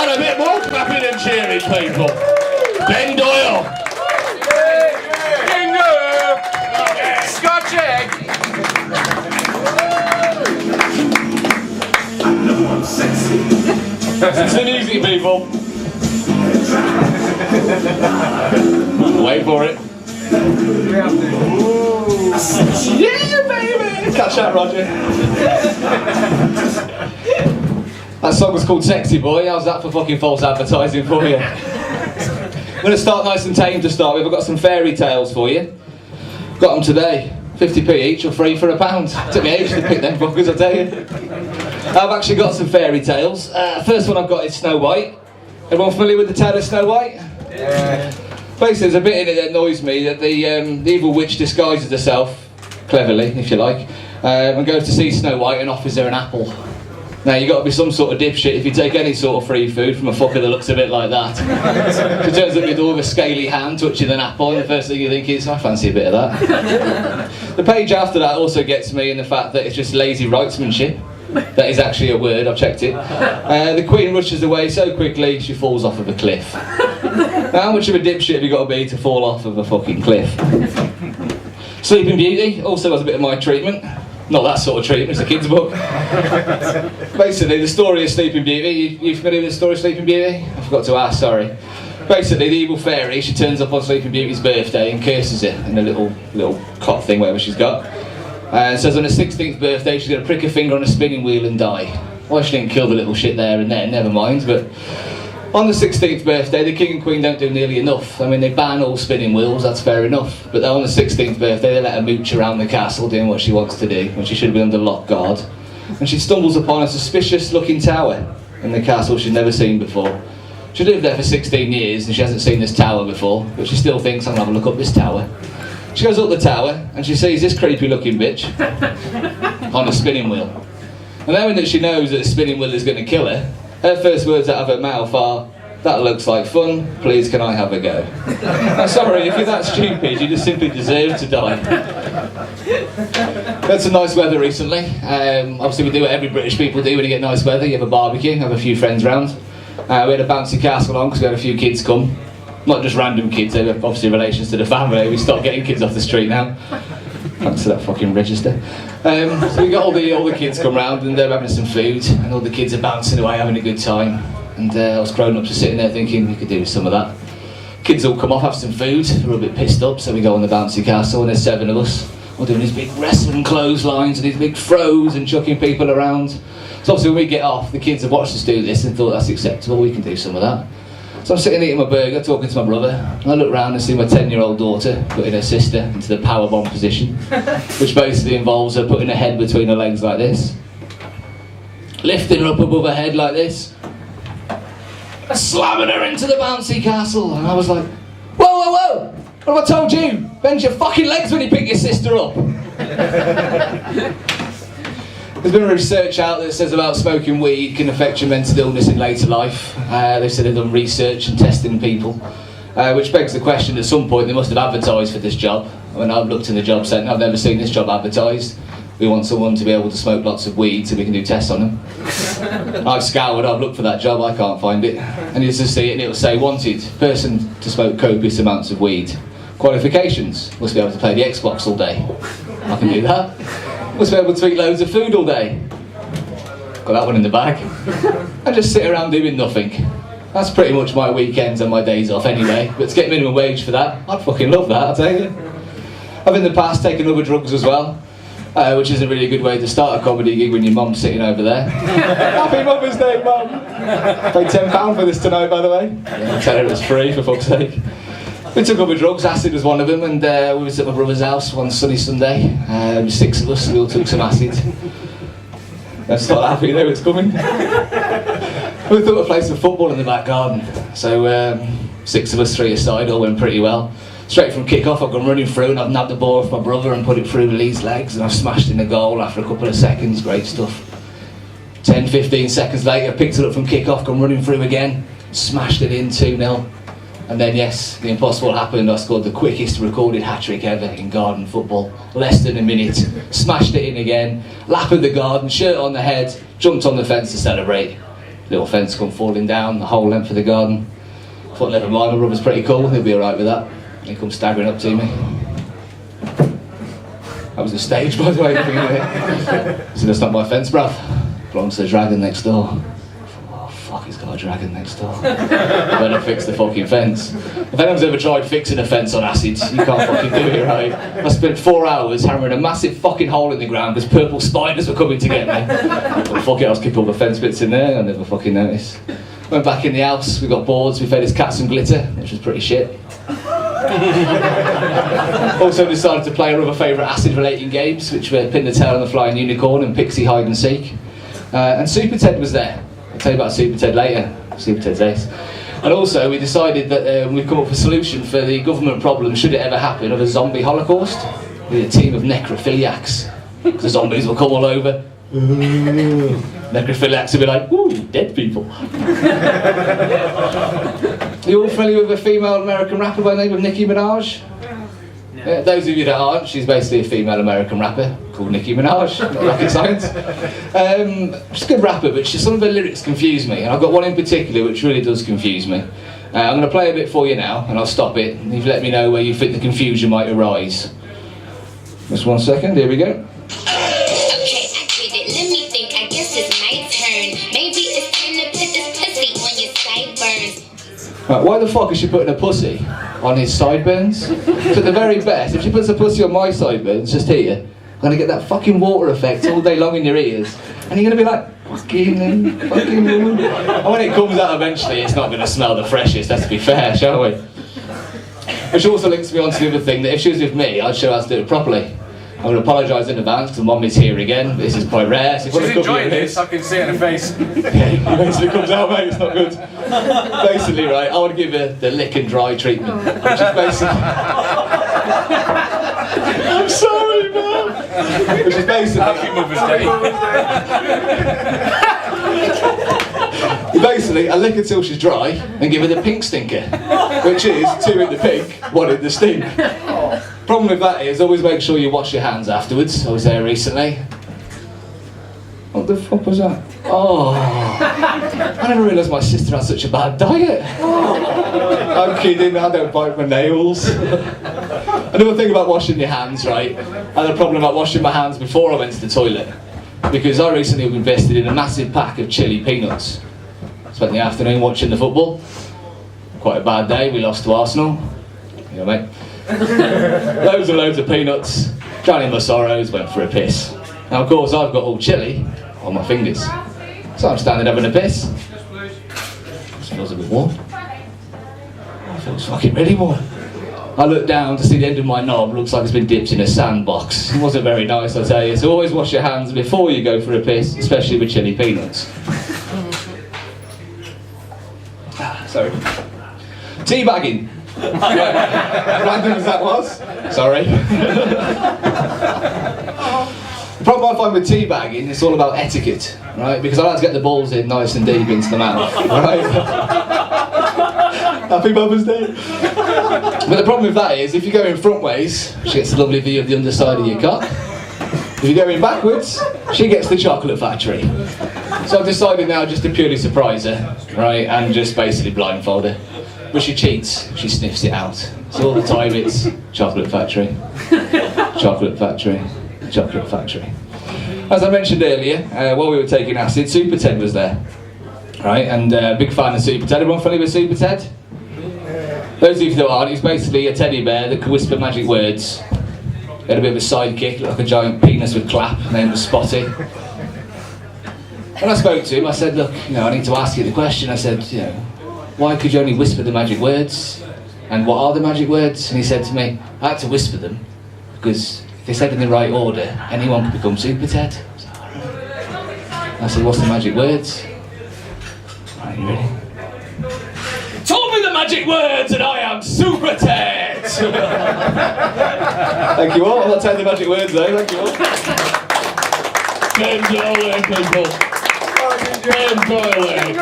And a bit more clapping and cheering, people. Ben Doyle. Bingo! Scotch egg! It's an easy, people. Wait for it. Yeah, baby! Catch that, Roger. That song was called Sexy Boy. How's that for fucking false advertising for you? I'm going to start nice and tame to start with. I've got some fairy tales for you. Got them today. 50p each or free for £1. Took me ages to pick them fuckers, I tell you. I've actually got some fairy tales. First one I've got is Snow White. Everyone familiar with the tale of Snow White? Yeah. Basically, there's a bit in it that annoys me, that the evil witch disguises herself, cleverly, if you like, and goes to see Snow White and offers her an apple. Now, you've got to be some sort of dipshit if you take any sort of free food from a fucker that looks a bit like that. She turns up with all of a scaly hand touching an apple, and the first thing you think is, I fancy a bit of that. The page after that also gets me in the fact that it's just lazy writesmanship. That is actually a word, I've checked it. The Queen rushes away so quickly, she falls off of a cliff. Now, how much of a dipshit have you got to be to fall off of a fucking cliff? Sleeping Beauty also has a bit of my treatment. Not that sort of treatment, it's a kid's book. Basically, the story of Sleeping Beauty, you familiar with the story of Sleeping Beauty? I forgot to ask, sorry. Basically, the evil fairy, she turns up on Sleeping Beauty's birthday and curses it in a little cot thing, whatever she's got. And says on her 16th birthday she's going to prick her finger on a spinning wheel and die. Well, she didn't kill the little shit there and then, never mind, but on the 16th birthday, the King and Queen don't do nearly enough. I mean, they ban all spinning wheels, that's fair enough. But on the 16th birthday, they let her mooch around the castle doing what she wants to do, when she should have been under lock guard. And she stumbles upon a suspicious-looking tower in the castle she's never seen before. She lived there for 16 years and she hasn't seen this tower before, but she still thinks, I'm going to have a look up this tower. She goes up the tower and she sees this creepy-looking bitch on a spinning wheel. And knowing that she knows that the spinning wheel is going to kill her, her first words out of her mouth are, "That looks like fun, please can I have a go?" I'm sorry, if you're that stupid, you just simply deserve to die. We had some nice weather recently. Obviously we do what every British people do when you get nice weather, you have a barbecue, have a few friends round. We had a bouncy castle on because we had a few kids come. Not just random kids, they were obviously relations to the family. We stopped getting kids off the street now. Thanks to that fucking register. So we got all the kids come round and they're having some food and all the kids are bouncing away having a good time. And us grown-ups are sitting there thinking we could do with some of that. Kids all come off, have some food, we're a bit pissed up, so we go on the bouncy castle and there's 7 of us. We're doing these big wrestling clotheslines and these big throws and chucking people around. So obviously when we get off, the kids have watched us do this and thought that's acceptable, we can do some of that. So I'm sitting eating my burger, talking to my brother, and I look round and see my 10-year-old daughter putting her sister into the powerbomb position, which basically involves her putting her head between her legs like this, lifting her up above her head like this, and slamming her into the bouncy castle. And I was like, whoa, whoa, whoa! What have I told you? Bend your fucking legs when you pick your sister up. There's been research out that says about smoking weed can affect your mental illness in later life. They've said they've done research and testing people, which begs the question, at some point they must have advertised for this job. When I've looked in the job centre, I've never seen this job advertised. We want someone to be able to smoke lots of weed so we can do tests on them. I've scoured, I've looked for that job, I can't find it. And you just see it and it'll say, wanted, person to smoke copious amounts of weed. Qualifications, must be able to play the Xbox all day. I can do that. Must be able to eat loads of food all day. Got that one in the bag. And just sit around doing nothing. That's pretty much my weekends and my days off anyway. But to get minimum wage for that, I'd fucking love that, I'll tell you. I've in the past taken other drugs as well, which isn't really a good way to start a comedy gig when your mum's sitting over there. Happy Mother's Day, Mum! Paid £10 for this tonight, by the way. Yeah, tell her it was free, for fuck's sake. We took other drugs, acid was one of them, and we was at my brother's house one sunny Sunday. 6 of us, we all took some acid. Let's not happy, you know it's coming. We thought we'd play some football in the back garden. So 6 of us, 3 aside, all went pretty well. Straight from kick-off, I've gone running through and I've nabbed the ball off my brother and put it through Lee's legs and I've smashed in the goal after a couple of seconds, great stuff. 10, 15 seconds later, picked it up from kick-off, gone running through again, smashed it in 2-0. And then yes, the impossible happened, I scored the quickest recorded hat-trick ever in garden football. Less than a minute, smashed it in again, lap of the garden, shirt on the head, jumped on the fence to celebrate. little fence come falling down the whole length of the garden. I thought, never mind, my brother's pretty cool, he'll be alright with that. And he comes staggering up to me. That was the stage, by the way. So that's not my fence, bruv. Belongs to the dragon next door. Oh fuck, he's got a dragon next door. I better fix the fucking fence. If anyone's ever tried fixing a fence on acid, you can't fucking do it, right? I spent 4 hours hammering a massive fucking hole in the ground because purple spiders were coming to get me. But fuck it, I was kicking all the fence bits in there, I never fucking noticed. Went back in the house, we got boards, we fed his cat some glitter, which was pretty shit. Also decided to play our other favourite acid-relating games, which were Pin the Tail on the Flying Unicorn and Pixie Hide and Seek. And Super Ted was there. I'll tell you about Super Ted later. Super Ted's ace. And also we decided that we've come up with a solution for the government problem, should it ever happen, of a zombie holocaust. With a team of necrophiliacs. Because the zombies will come all over. Necrophiliacs will be like, woo, dead people. You all familiar with a female American rapper by the name of Nicki Minaj? Yeah, those of you that aren't, she's basically a female American rapper called Nicki Minaj, not rocket science. She's a good rapper, but some of her lyrics confuse me, and I've got one in particular which really does confuse me. I'm going to play a bit for you now, and I'll stop it, and you let me know where you think the confusion might arise. Just 1 second, here we go. Okay, I get it, let me think, I guess it's my turn. Maybe it's time to put this pussy on your sideburns. Right, why the fuck is she putting a pussy on his sideburns? So at the very best, if she puts a pussy on my sideburns, just here, I'm going to get that fucking water effect all day long in your ears. And you're going to be like, fucking. And when it comes out eventually, it's not going to smell the freshest, let's be fair, shall we? Which also links me on to the other thing, that if she was with me, I'd show her how to do it properly. I would apologise in advance because Mum is here again. This is quite rare. So She's enjoying this, I can see it in her face. Yeah, it basically comes out, mate, it's not good. Basically, right, I would give her the lick and dry treatment, which is basically... I'm sorry, Mum! Which is basically... Happy Mother's Day. Basically, I lick her till she's dry and give her the pink stinker, which is 2 in the pink, 1 in the stink. Problem with that is, always make sure you wash your hands afterwards. I was there recently. What the fuck was that? Oh, I never realised my sister had such a bad diet. I'm kidding, I don't bite my nails. Another thing about washing your hands, right? I had a problem about washing my hands before I went to the toilet. Because I recently invested in a massive pack of chili peanuts. Spent the afternoon watching the football. Quite a bad day, we lost to Arsenal. You know, mate. Loads and loads of peanuts, drowning my sorrows, went for a piss. Now of course I've got all chili on my fingers, so I'm standing having a piss. This feels a bit warm. It feels fucking really warm. I look down to see the end of my knob, looks like it's been dipped in a sandbox. It wasn't very nice, I tell you, so always wash your hands before you go for a piss, especially with chili peanuts. Sorry. Teabagging. Random as that was. Sorry. The problem I find with teabagging, it's all about etiquette, right? Because I like to get the balls in nice and deep into the mouth, right? Happy Mother's Day. But the problem with that is, if you go in front ways, she gets a lovely view of the underside of your cock. If you go in backwards, she gets the chocolate factory. So I've decided now just to purely surprise her, right? And just basically blindfold her. But she cheats, she sniffs it out. So all the time it's chocolate factory, chocolate factory, chocolate factory. As I mentioned earlier, while we were taking acid, Super Ted was there. Right, and big fan of Super Ted. Everyone familiar with Super Ted? Those of you that aren't, he's basically a teddy bear that could whisper magic words. He had a bit of a sidekick, like a giant penis with clap, named was Spotty. When I spoke to him, I said, look, I need to ask you the question. I said, why could you only whisper the magic words? And what are the magic words? And he said to me, I had to whisper them because if they said in the right order, anyone could become Super Ted. I said, what's the magic words? Right, you ready? Told me the magic words and I am Super Ted! Thank you all. I'm not telling the magic words though, thank you all. Ben Doyle, people. Ben Doyle.